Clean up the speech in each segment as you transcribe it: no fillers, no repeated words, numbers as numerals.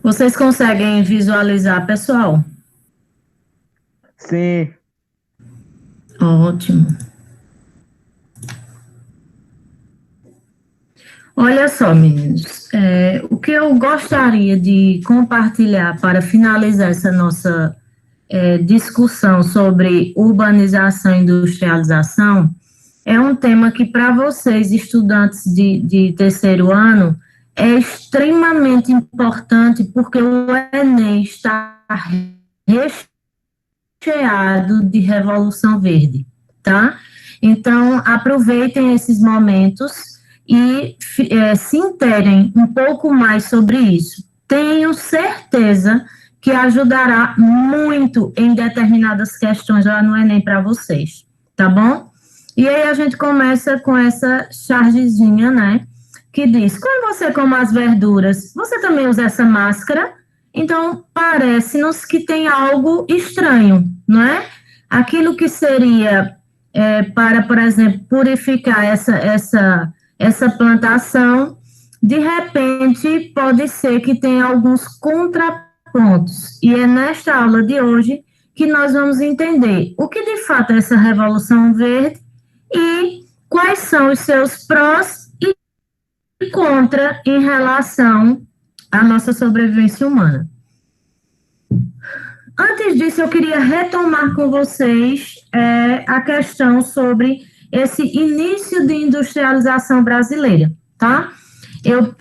Vocês conseguem visualizar, pessoal? Sim. Ótimo. Olha só, meninos, o que eu gostaria de compartilhar para finalizar essa nossa discussão sobre urbanização e industrialização é um tema que, para vocês, estudantes de terceiro ano, é extremamente importante, porque o Enem está recheado de Revolução Verde, tá? Então, aproveitem esses momentos e se interem um pouco mais sobre isso. Tenho certeza que ajudará muito em determinadas questões lá no Enem para vocês, tá bom? E aí a gente começa com essa chargezinha, né? Que diz, quando você come as verduras, você também usa essa máscara? Então, parece-nos que tem algo estranho, não é? Aquilo que seria para, por exemplo, purificar essa plantação, de repente, pode ser que tenha alguns contrapontos. E é nesta aula de hoje que nós vamos entender o que de fato é essa Revolução Verde e quais são os seus prós e contra em relação à nossa sobrevivência humana. Antes disso, eu queria retomar com vocês a questão sobre esse início de industrialização brasileira, tá? Eu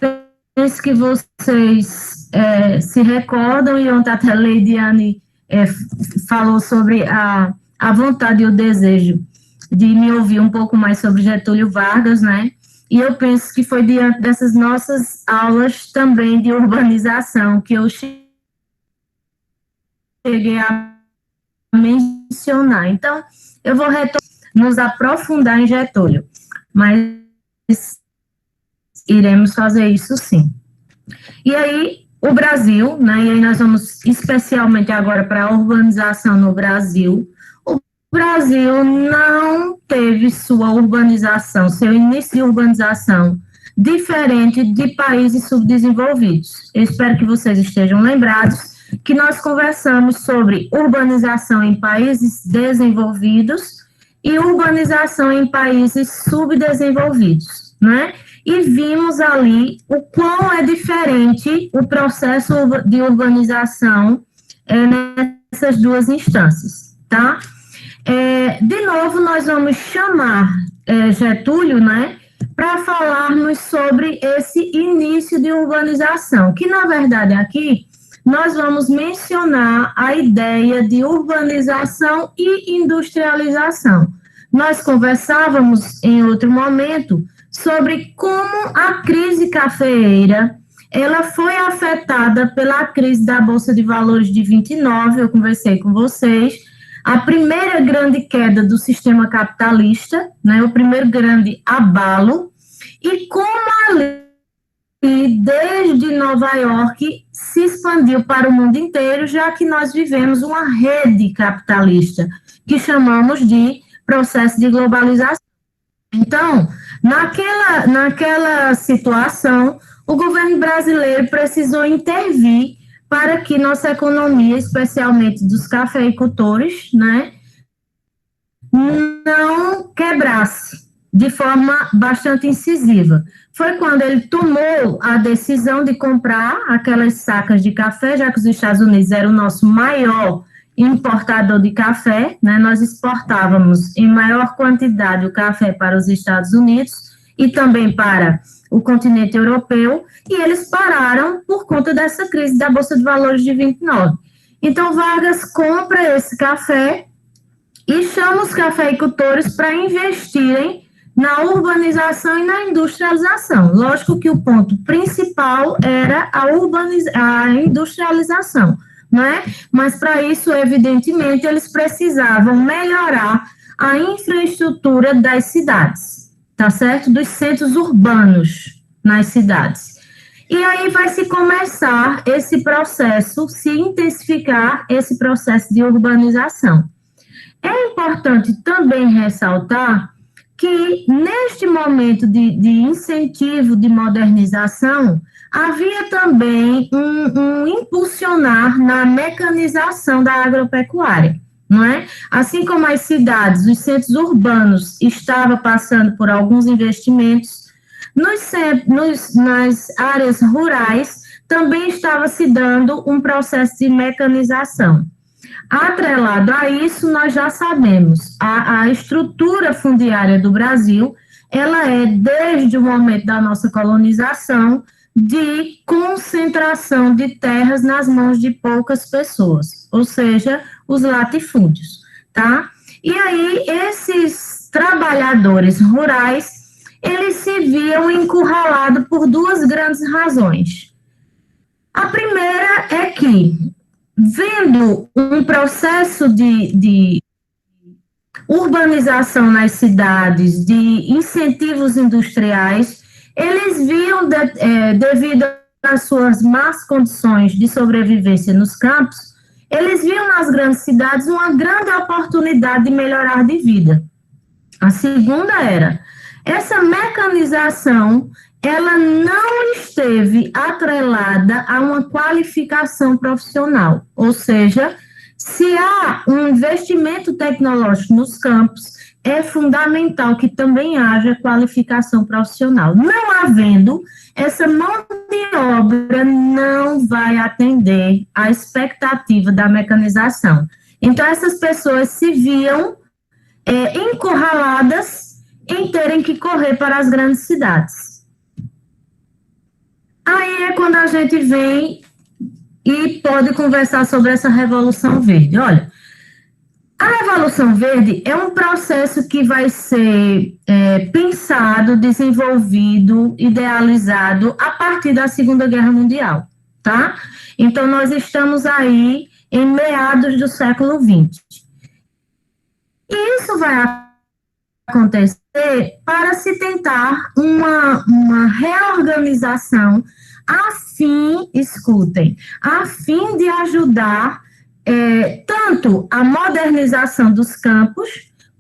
penso que vocês se recordam, e ontem até a Leidiane falou sobre a vontade e o desejo de me ouvir um pouco mais sobre Getúlio Vargas, né? E eu penso que foi diante dessas nossas aulas também de urbanização que eu cheguei a mencionar. Então, eu vou nos aprofundar em Getúlio, mas iremos fazer isso sim. E aí, o Brasil, né, e aí nós vamos especialmente agora para a urbanização no Brasil. O Brasil não teve sua urbanização, seu início de urbanização, diferente de países subdesenvolvidos. Eu espero que vocês estejam lembrados que nós conversamos sobre urbanização em países desenvolvidos e urbanização em países subdesenvolvidos, né? E vimos ali o quão é diferente o processo de urbanização nessas duas instâncias, tá? De novo, nós vamos chamar Getúlio, né, para falarmos sobre esse início de urbanização, que na verdade aqui nós vamos mencionar a ideia de urbanização e industrialização. Nós conversávamos em outro momento sobre como a crise cafeeira ela foi afetada pela crise da Bolsa de Valores de 29, eu conversei com vocês, a primeira grande queda do sistema capitalista, né, o primeiro grande abalo, e como ali, desde Nova York, se expandiu para o mundo inteiro, já que nós vivemos uma rede capitalista, que chamamos de processo de globalização. Então, naquela situação, o governo brasileiro precisou intervir para que nossa economia, especialmente dos cafeicultores, né, não quebrasse de forma bastante incisiva. Foi quando ele tomou a decisão de comprar aquelas sacas de café, já que os Estados Unidos eram o nosso maior importador de café, né? Nós exportávamos em maior quantidade o café para os Estados Unidos e também para o continente europeu, e eles pararam por conta dessa crise da Bolsa de Valores de 29. Então, Vargas compra esse café e chama os cafeicultores para investirem na urbanização e na industrialização. Lógico que o ponto principal era a industrialização, não é? Mas para isso, evidentemente, eles precisavam melhorar a infraestrutura das cidades, tá certo? Dos centros urbanos nas cidades. E aí vai se começar esse processo, se intensificar esse processo de urbanização. É importante também ressaltar que, neste momento de incentivo de modernização, havia também um impulsionar na mecanização da agropecuária, não é? Assim como as cidades, os centros urbanos estavam passando por alguns investimentos, nas áreas rurais também estava se dando um processo de mecanização. Atrelado a isso, nós já sabemos, a estrutura fundiária do Brasil, ela é, desde o momento da nossa colonização, de concentração de terras nas mãos de poucas pessoas, ou seja, os latifúndios, tá? E aí, esses trabalhadores rurais, eles se viam encurralados por duas grandes razões. A primeira é que, vendo um processo de urbanização nas cidades, de incentivos industriais, eles viam, devido às suas más condições de sobrevivência nos campos, eles viam nas grandes cidades uma grande oportunidade de melhorar de vida. A segunda era, essa mecanização, ela não esteve atrelada a uma qualificação profissional, ou seja, se há um investimento tecnológico nos campos, é fundamental que também haja qualificação profissional. Não havendo, essa mão de obra não vai atender à expectativa da mecanização. Então, essas pessoas se viam encurraladas em terem que correr para as grandes cidades. Aí é quando a gente vem e pode conversar sobre essa Revolução Verde. Olha, a Revolução Verde é um processo que vai ser pensado, desenvolvido, idealizado a partir da Segunda Guerra Mundial, tá? Então, nós estamos aí em meados do século XX. E isso vai acontecer para se tentar uma reorganização a fim de ajudar tanto a modernização dos campos,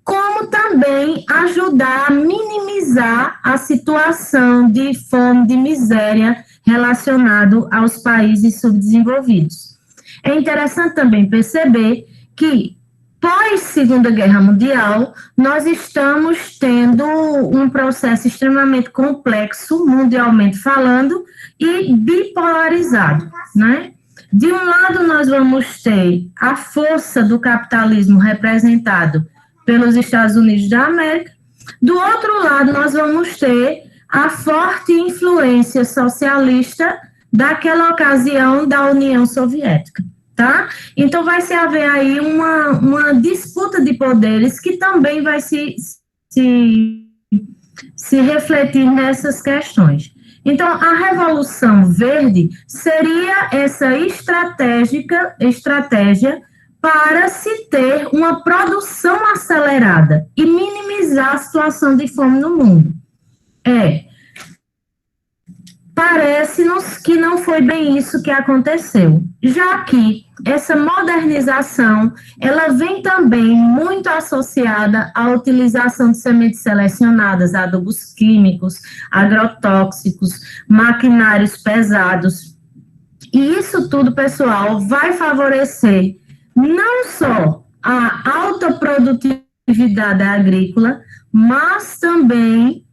como também ajudar a minimizar a situação de fome, de miséria relacionado aos países subdesenvolvidos. É interessante também perceber que, pós Segunda Guerra Mundial, nós estamos tendo um processo extremamente complexo, mundialmente falando, e bipolarizado, né? De um lado, nós vamos ter a força do capitalismo representado pelos Estados Unidos da América, do outro lado, nós vamos ter a forte influência socialista daquela ocasião da União Soviética. Tá? Então, vai se haver aí uma disputa de poderes que também vai se refletir nessas questões. Então, a Revolução Verde seria essa estratégia para se ter uma produção acelerada e minimizar a situação de fome no mundo. Parece-nos que não foi bem isso que aconteceu, já que essa modernização, ela vem também muito associada à utilização de sementes selecionadas, adubos químicos, agrotóxicos, maquinários pesados. E isso tudo, pessoal, vai favorecer não só a alta produtividade agrícola, mas também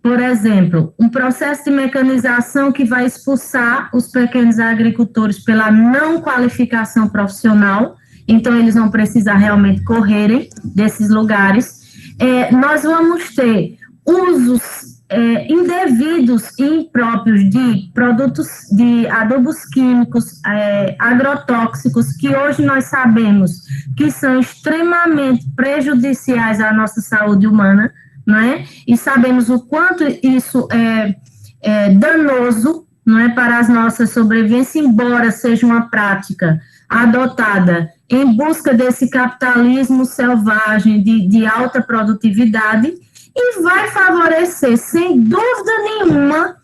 por exemplo, um processo de mecanização que vai expulsar os pequenos agricultores pela não qualificação profissional, então eles vão precisar realmente correrem desses lugares. Nós vamos ter usos indevidos e impróprios de produtos, de adubos químicos, agrotóxicos, que hoje nós sabemos que são extremamente prejudiciais à nossa saúde humana, não é? E sabemos o quanto isso é danoso, não é, para as nossas sobrevivências, embora seja uma prática adotada em busca desse capitalismo selvagem de alta produtividade, e vai favorecer, sem dúvida nenhuma,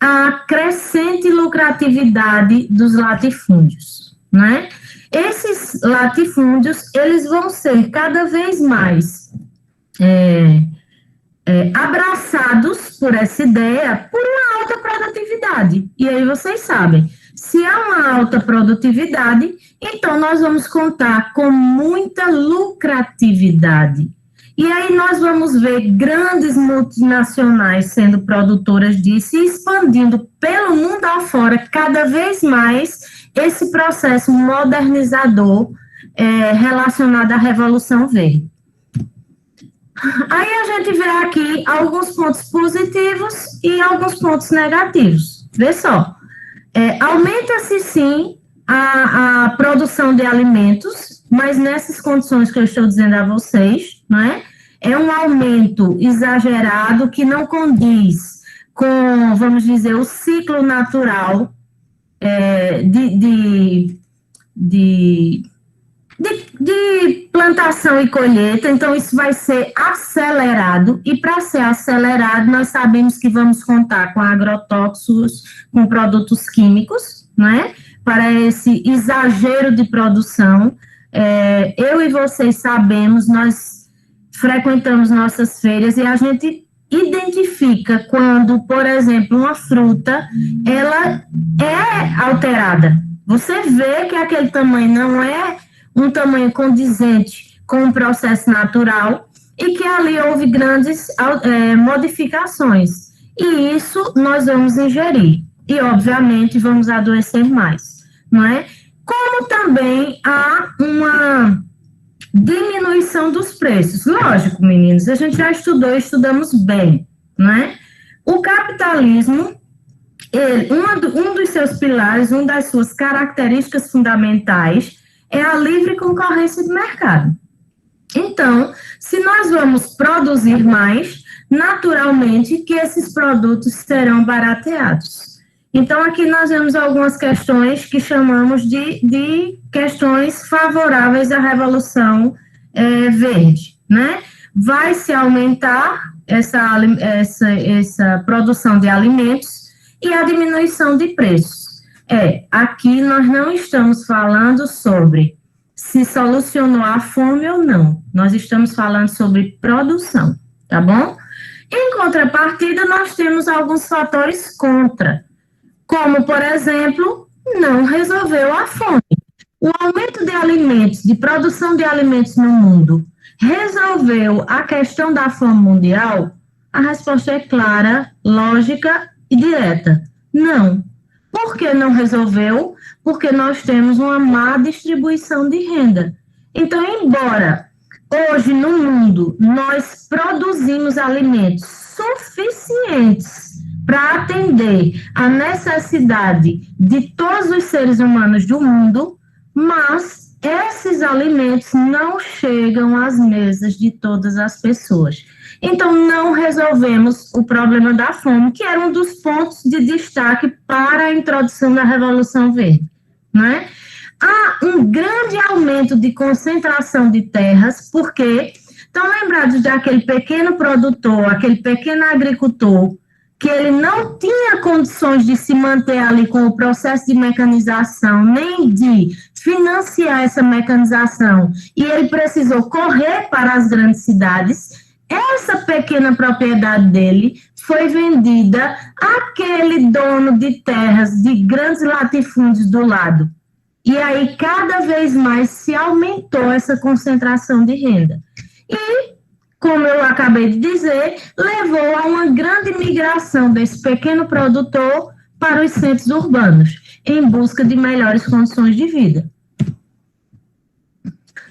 a crescente lucratividade dos latifúndios, né? Esses latifúndios, eles vão ser cada vez mais abraçados por essa ideia, por uma alta produtividade. E aí vocês sabem, se há uma alta produtividade, então nós vamos contar com muita lucratividade. E aí nós vamos ver grandes multinacionais sendo produtoras disso e expandindo pelo mundo afora cada vez mais esse processo modernizador relacionado à Revolução Verde. Aí a gente vê aqui alguns pontos positivos e alguns pontos negativos. Vê só, aumenta-se sim a produção de alimentos, mas nessas condições que eu estou dizendo a vocês, não é? É um aumento exagerado que não condiz com, vamos dizer, o ciclo natural de plantação e colheita, então isso vai ser acelerado, e para ser acelerado, nós sabemos que vamos contar com agrotóxicos, com produtos químicos, né, para esse exagero de produção. Eu e vocês sabemos, nós frequentamos nossas feiras e a gente identifica quando, por exemplo, uma fruta, ela é alterada. Você vê que aquele tamanho não é um tamanho condizente com o processo natural e que ali houve grandes modificações. E isso nós vamos ingerir. E, obviamente, vamos adoecer mais, não é? Como também há uma diminuição dos preços. Lógico, meninos, a gente já estudamos bem, não é? O capitalismo, um dos seus pilares, uma das suas características fundamentais é a livre concorrência de mercado. Então, se nós vamos produzir mais, naturalmente que esses produtos serão barateados. Então, aqui nós vemos algumas questões que chamamos de questões favoráveis à Revolução Verde, né? Vai se aumentar essa produção de alimentos e a diminuição de preços. Aqui nós não estamos falando sobre se solucionou a fome ou não. Nós estamos falando sobre produção, tá bom? Em contrapartida, nós temos alguns fatores contra, como, por exemplo, não resolveu a fome. O aumento de alimentos, de produção de alimentos no mundo, resolveu a questão da fome mundial? A resposta é clara, lógica e direta. Não. Por que não resolveu? Porque nós temos uma má distribuição de renda. Então, embora hoje no mundo nós produzimos alimentos suficientes para atender a necessidade de todos os seres humanos do mundo, mas esses alimentos não chegam às mesas de todas as pessoas. Então, não resolvemos o problema da fome, que era um dos pontos de destaque para a introdução da Revolução Verde, né? Há um grande aumento de concentração de terras, porque estão lembrados daquele pequeno produtor, aquele pequeno agricultor, que ele não tinha condições de se manter ali com o processo de mecanização, nem de financiar essa mecanização, e ele precisou correr para as grandes cidades. Essa pequena propriedade dele foi vendida àquele dono de terras de grandes latifúndios do lado. E aí, cada vez mais se aumentou essa concentração de renda. E, como eu acabei de dizer, levou a uma grande migração desse pequeno produtor para os centros urbanos, em busca de melhores condições de vida.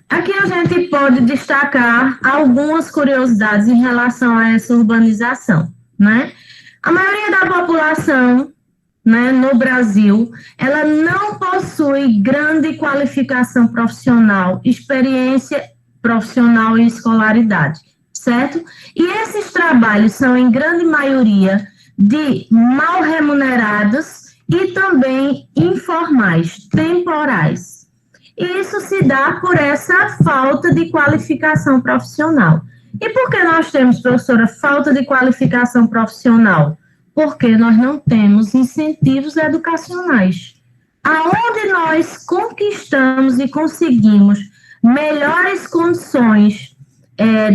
Aqui a gente pode destacar algumas curiosidades em relação a essa urbanização, né? A maioria da população, né, no Brasil, ela não possui grande qualificação profissional, experiência profissional e escolaridade, certo? E esses trabalhos são, em grande maioria, de mal remunerados e também informais, temporais. E isso se dá por essa falta de qualificação profissional. E por que nós temos, professora, falta de qualificação profissional? Porque nós não temos incentivos educacionais. Aonde nós conquistamos e conseguimos melhores condições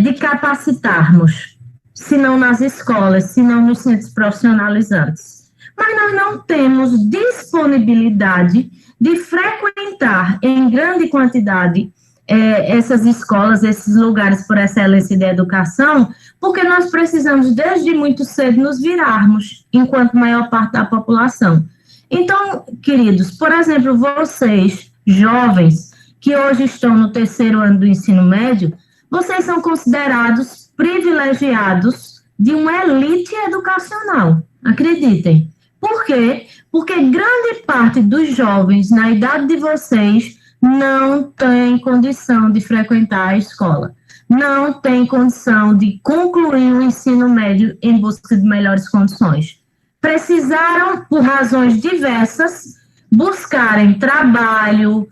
de capacitarmos, se não nas escolas, se não nos centros profissionalizantes. Mas nós não temos disponibilidade de frequentar em grande quantidade essas escolas, esses lugares por excelência de educação, porque nós precisamos, desde muito cedo, nos virarmos, enquanto maior parte da população. Então, queridos, por exemplo, vocês, jovens, que hoje estão no 3º ano do ensino médio, vocês são considerados privilegiados de uma elite educacional, acreditem. Por quê? Porque grande parte dos jovens na idade de vocês não tem condição de frequentar a escola, não tem condição de concluir o ensino médio em busca de melhores condições. Precisaram, por razões diversas, buscarem trabalho,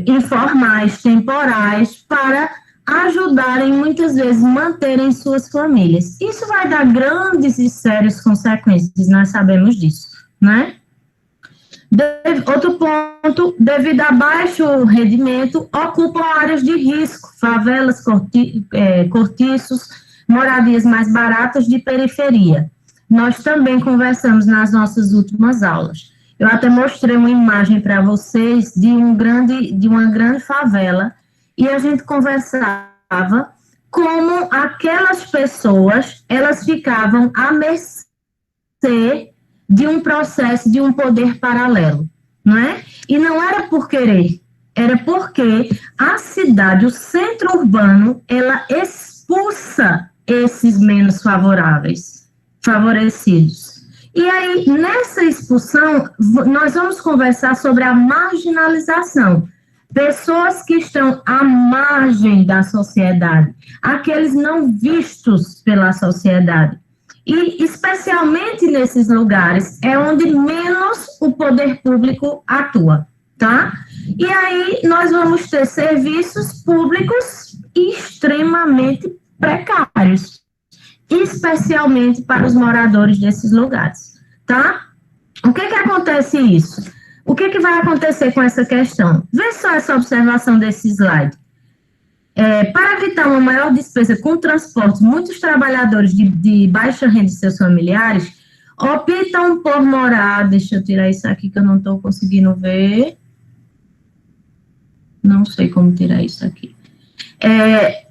informais, temporais, para ajudarem, muitas vezes, manterem suas famílias. Isso vai dar grandes e sérias consequências, nós sabemos disso, né? Outro ponto, devido a baixo rendimento, ocupam áreas de risco, favelas, cortiços, moradias mais baratas de periferia. Nós também conversamos nas nossas últimas aulas. Eu até mostrei uma imagem para vocês de uma grande favela, e a gente conversava como aquelas pessoas, elas ficavam à mercê de um processo, de um poder paralelo, não é? E não era por querer, era porque a cidade, o centro urbano, ela expulsa esses menos favorecidos. E aí, nessa expulsão, nós vamos conversar sobre a marginalização. Pessoas que estão à margem da sociedade, aqueles não vistos pela sociedade. E, especialmente nesses lugares, é onde menos o poder público atua, tá? E aí, nós vamos ter serviços públicos extremamente precários, especialmente para os moradores desses lugares, tá? O que acontece isso? O que vai acontecer com essa questão? Vê só essa observação desse slide. Para evitar uma maior despesa com transporte, muitos trabalhadores de baixa renda e seus familiares optam por morar... Deixa eu tirar isso aqui que eu não estou conseguindo ver. Não sei como tirar isso aqui.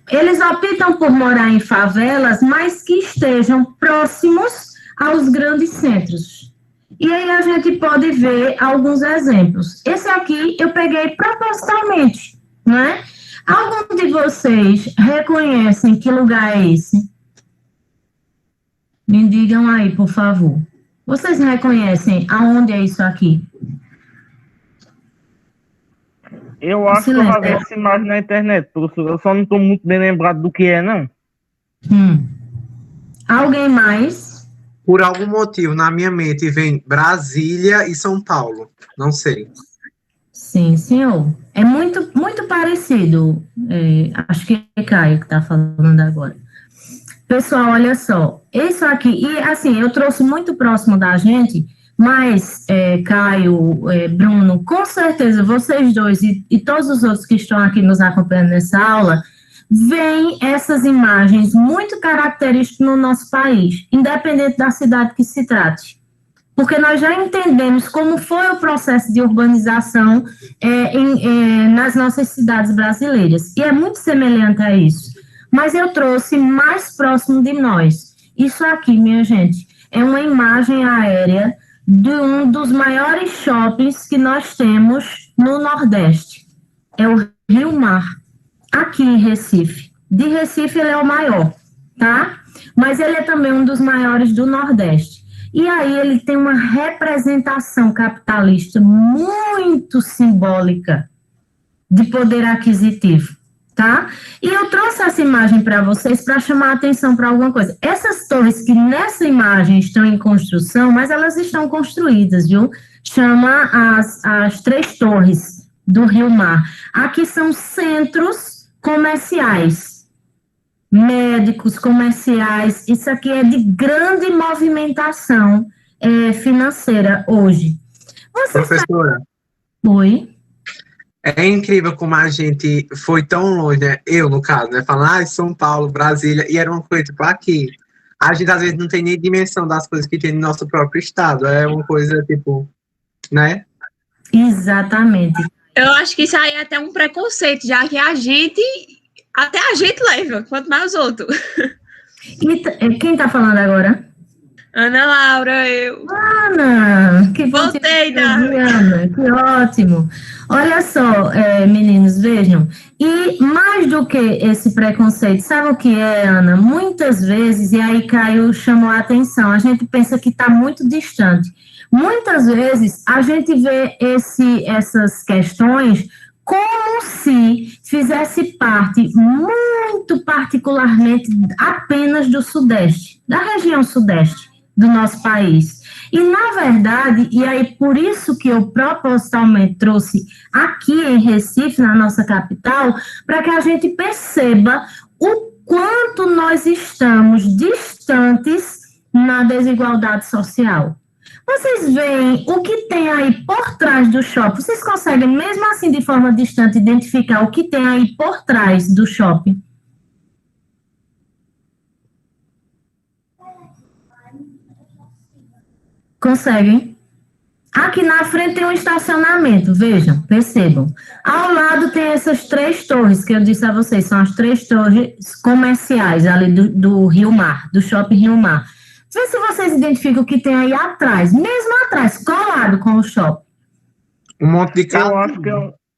Eles optam por morar em favelas, mas que estejam próximos aos grandes centros. E aí a gente pode ver alguns exemplos. Esse aqui eu peguei propositalmente, né? Algum de vocês reconhecem que lugar é esse? Me digam aí, por favor. Vocês reconhecem aonde é isso aqui? Eu acho que eu já vi essa imagem na internet, professor. Eu só não estou muito bem lembrado do que é, não. Alguém mais? Por algum motivo, na minha mente, vem Brasília e São Paulo. Não sei. Sim, senhor. É muito, muito parecido. Acho que é Caio que está falando agora. Pessoal, olha só. Isso aqui, e assim, eu trouxe muito próximo da gente, mas Caio, Bruno, com certeza vocês dois e todos os outros que estão aqui nos acompanhando nessa aula, veem essas imagens muito características no nosso país, independente da cidade que se trate. Porque nós já entendemos como foi o processo de urbanização nas nossas cidades brasileiras. E é muito semelhante a isso. Mas eu trouxe mais próximo de nós. Isso aqui, minha gente, é uma imagem aérea de um dos maiores shoppings que nós temos no Nordeste. É o Rio Mar, aqui em Recife. De Recife ele é o maior, tá? Mas ele é também um dos maiores do Nordeste. E aí ele tem uma representação capitalista muito simbólica de poder aquisitivo, tá? E eu trouxe essa imagem para vocês para chamar a atenção para alguma coisa. Essas torres que nessa imagem estão em construção, mas elas estão construídas, viu? Chama as 3 torres do Rio Mar. Aqui são centros comerciais, médicos, comerciais, isso aqui é de grande movimentação financeira hoje. Professora, Oi? É incrível como a gente foi tão longe, né? Eu, no caso, né? Falar, São Paulo, Brasília, e era uma coisa, tipo, aqui. A gente, às vezes, não tem nem dimensão das coisas que tem no nosso próprio estado. É uma coisa, tipo, né? Exatamente. Eu acho que isso aí é até um preconceito, já que até a gente leva, quanto mais os outros. E quem está falando agora? Ana Laura, eu. Ana, que bom Voltei, Ana, que ótimo. Olha só, meninos, vejam, e mais do que esse preconceito, sabe o que é, Ana? Muitas vezes, e aí Caio chamou a atenção, a gente pensa que está muito distante. Muitas vezes a gente vê essas questões como se fizesse parte, muito particularmente, apenas do Sudeste, da região Sudeste do nosso país. E, na verdade, e aí por isso que eu propositalmente trouxe aqui em Recife, na nossa capital, para que a gente perceba o quanto nós estamos distantes na desigualdade social. Vocês veem o que tem aí por trás do shopping? Vocês conseguem, mesmo assim, de forma distante, identificar o que tem aí por trás do shopping? Conseguem? Aqui na frente tem um estacionamento, vejam, percebam. Ao lado tem essas 3 torres que eu disse a vocês, são as 3 torres comerciais ali do Rio Mar, do Shopping Rio Mar. Vê se vocês identificam o que tem aí atrás, mesmo atrás, colado com o shopping. Um monte de carro.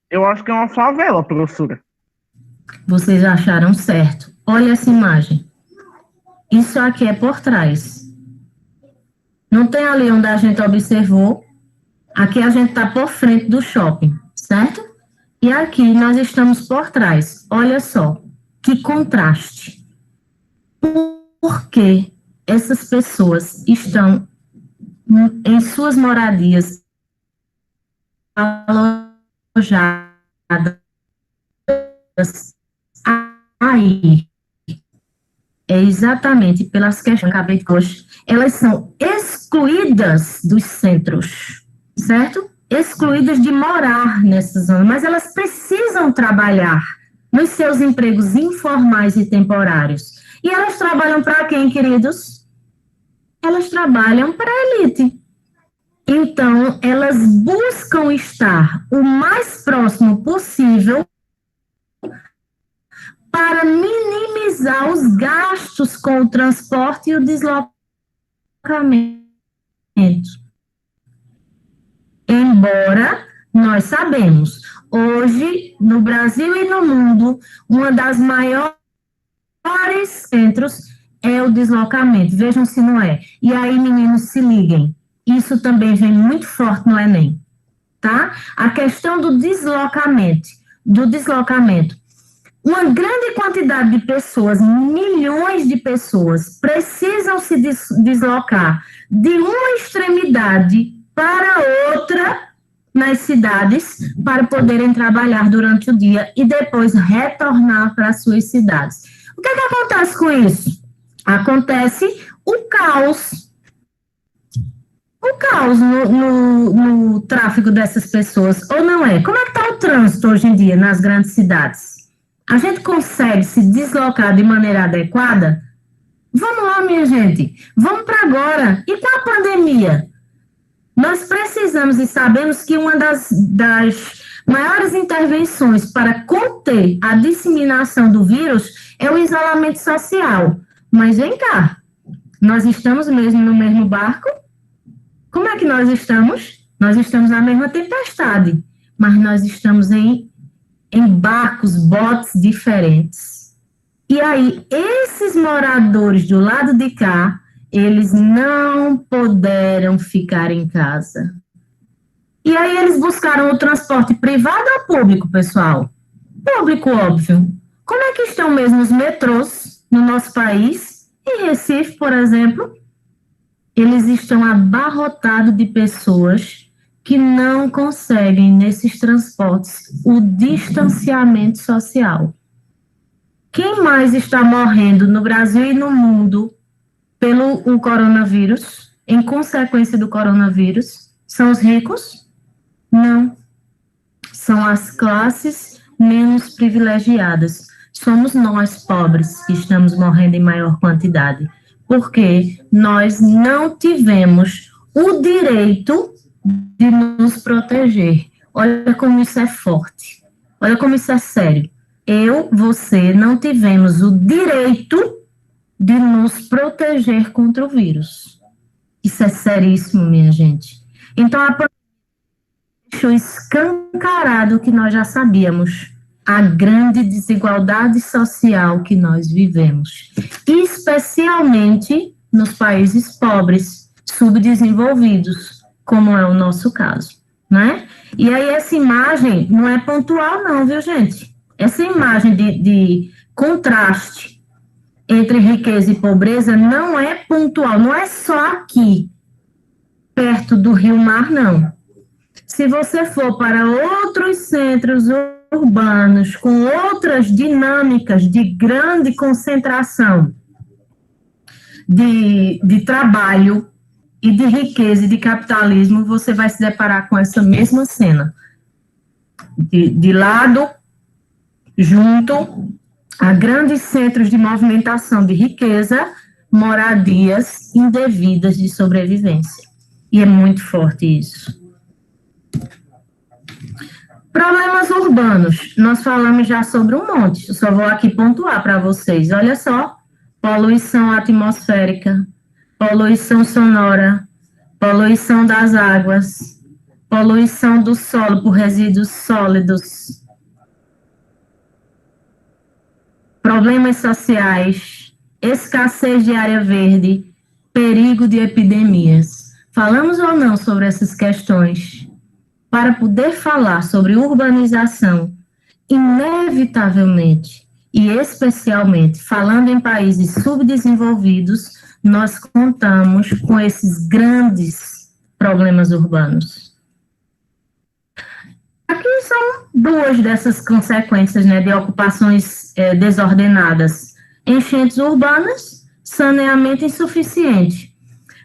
Eu acho que é uma favela, professora. Vocês acharam certo. Olha essa imagem. Isso aqui é por trás. Não tem ali onde a gente observou. Aqui a gente está por frente do shopping, certo? E aqui nós estamos por trás. Olha só, que contraste. Por que essas pessoas estão em suas moradias alojadas aí? É exatamente pelas questões que eu acabei de hoje. Elas são excluídas dos centros, certo? Excluídas de morar nessas zonas, mas elas precisam trabalhar nos seus empregos informais e temporários. E elas trabalham para quem, queridos? Elas trabalham para a elite. Então, elas buscam estar o mais próximo possível para minimizar os gastos com o transporte e o deslocamento. Embora nós sabemos, hoje, no Brasil e no mundo, uma das maiores centros é o deslocamento. Vejam se não é. E aí, meninos, se liguem. Isso também vem muito forte no Enem, tá? A questão do deslocamento. Uma grande quantidade de pessoas, milhões de pessoas, precisam se deslocar de uma extremidade para outra nas cidades para poderem trabalhar durante o dia e depois retornar para suas cidades. O que acontece com isso? Acontece o caos. O caos no tráfego dessas pessoas, ou não é? Como é que está o trânsito hoje em dia nas grandes cidades? A gente consegue se deslocar de maneira adequada? Vamos lá, minha gente. Vamos para agora. E com a pandemia? Nós precisamos e sabemos que uma das maiores intervenções para conter a disseminação do vírus é o isolamento social. Mas vem cá, nós estamos mesmo no mesmo barco? Como é que nós estamos? Nós estamos na mesma tempestade, mas nós estamos em barcos, botes diferentes. E aí, esses moradores do lado de cá, eles não puderam ficar em casa. E aí, eles buscaram o transporte privado ou público, pessoal? Público, óbvio. Como é que estão mesmo os metrôs no nosso país? Em Recife, por exemplo, eles estão abarrotados de pessoas que não conseguem, nesses transportes, o distanciamento social. Quem mais está morrendo no Brasil e no mundo pelo coronavírus, em consequência do coronavírus, são os ricos? Não. São são as classes menos privilegiadas. Somos nós, pobres, que estamos morrendo em maior quantidade, porque nós não tivemos o direito de nos proteger. Olha como isso é forte, olha como isso é sério. Eu, você, não tivemos o direito de nos proteger contra o vírus. Isso é seríssimo, minha gente. Então, a pandemia deixou escancarado o que nós já sabíamos, a grande desigualdade social que nós vivemos, especialmente nos países pobres, subdesenvolvidos, como é o nosso caso, né? E aí essa imagem não é pontual não, viu, gente? Essa imagem de contraste entre riqueza e pobreza não é pontual, não é só aqui, perto do Rio Mar, não. Se você for para outros centros urbanos com outras dinâmicas de grande concentração de trabalho e de riqueza e de capitalismo, você vai se deparar com essa mesma cena. De lado, junto a grandes centros de movimentação de riqueza, moradias indevidas de sobrevivência. E é muito forte isso. Problemas urbanos, nós falamos já sobre um monte, eu só vou aqui pontuar para vocês. Olha só, poluição atmosférica, poluição sonora, poluição das águas, poluição do solo por resíduos sólidos, problemas sociais, escassez de área verde, perigo de epidemias. Falamos ou não sobre essas questões? Para poder falar sobre urbanização, inevitavelmente e especialmente falando em países subdesenvolvidos, nós contamos com esses grandes problemas urbanos. Aqui são duas dessas consequências, né, de ocupações desordenadas: enchentes urbanas, saneamento insuficiente.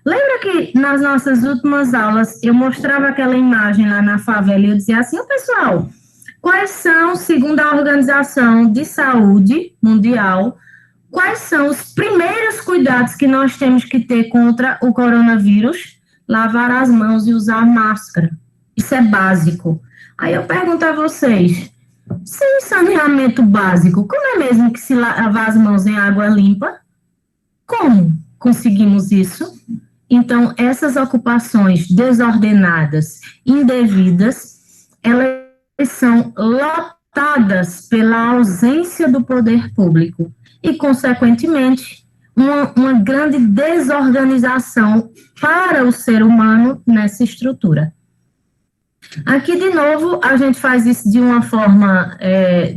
Lembra que nas nossas últimas aulas eu mostrava aquela imagem lá na favela e eu dizia assim: pessoal, quais são, segundo a Organização de Saúde Mundial, quais são os primeiros cuidados que nós temos que ter contra o coronavírus? Lavar as mãos e usar máscara. Isso é básico. Aí eu pergunto a vocês, sem saneamento básico, como é mesmo que se lavar as mãos em água limpa? Como conseguimos isso? Então, essas ocupações desordenadas, indevidas, elas são lotadas pela ausência do poder público e, consequentemente, uma grande desorganização para o ser humano nessa estrutura. Aqui, de novo, a gente faz isso de uma forma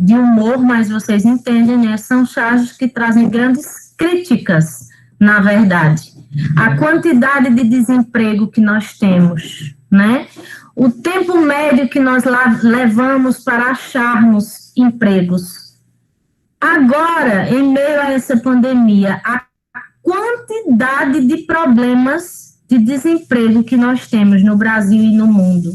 de humor, mas vocês entendem, né? São charges que trazem grandes críticas, na verdade. A quantidade de desemprego que nós temos, né? O tempo médio que nós levamos para acharmos empregos. Agora, em meio a essa pandemia, a quantidade de problemas de desemprego que nós temos no Brasil e no mundo.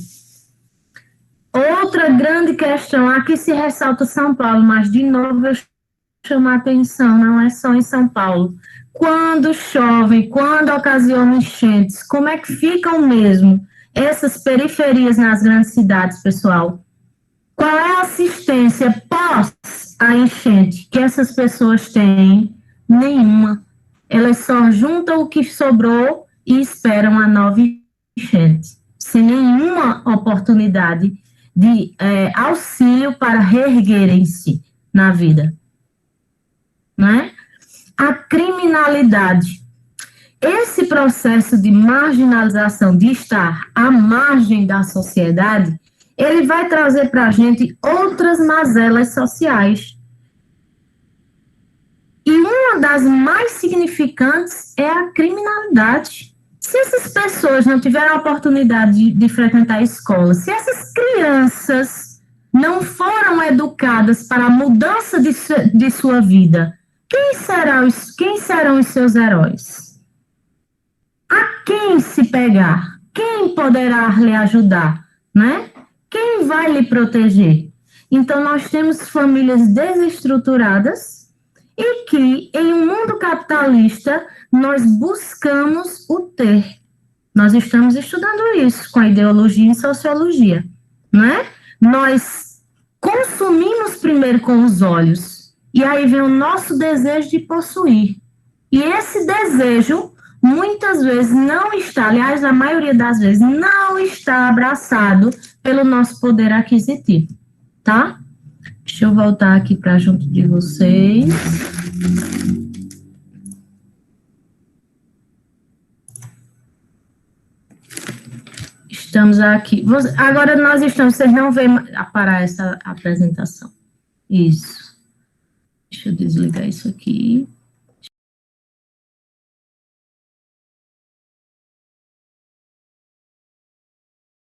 Outra grande questão, aqui se ressalta São Paulo, mas de novo eu chamo a atenção, não é só em São Paulo. Quando chove, quando ocasiona enchentes, como é que ficam mesmo essas periferias nas grandes cidades, pessoal? Qual é a assistência pós a enchente que essas pessoas têm? Nenhuma. Elas só juntam o que sobrou e esperam a nova enchente, sem nenhuma oportunidade de auxílio para reerguerem-se na vida. Não é? A criminalidade. Esse processo de marginalização, de estar à margem da sociedade, ele vai trazer para a gente outras mazelas sociais. E uma das mais significantes é a criminalidade. Se essas pessoas não tiveram a oportunidade de frequentar a escola, se essas crianças não foram educadas para a mudança de sua vida, quem serão os seus heróis? A quem se pegar? Quem poderá lhe ajudar? Né? quem vai lhe proteger? Então, nós temos famílias desestruturadas e que, em um mundo capitalista, nós buscamos o ter. Nós estamos estudando isso com a ideologia e sociologia, não é? Nós consumimos primeiro com os olhos, e aí vem o nosso desejo de possuir. E esse desejo, muitas vezes, não está, aliás, a maioria das vezes, não está abraçado pelo nosso poder aquisitivo, tá? Deixa eu voltar aqui para junto de vocês. Estamos aqui. Agora nós estamos, vocês não veem parar essa apresentação. Isso. Deixa eu desligar isso aqui.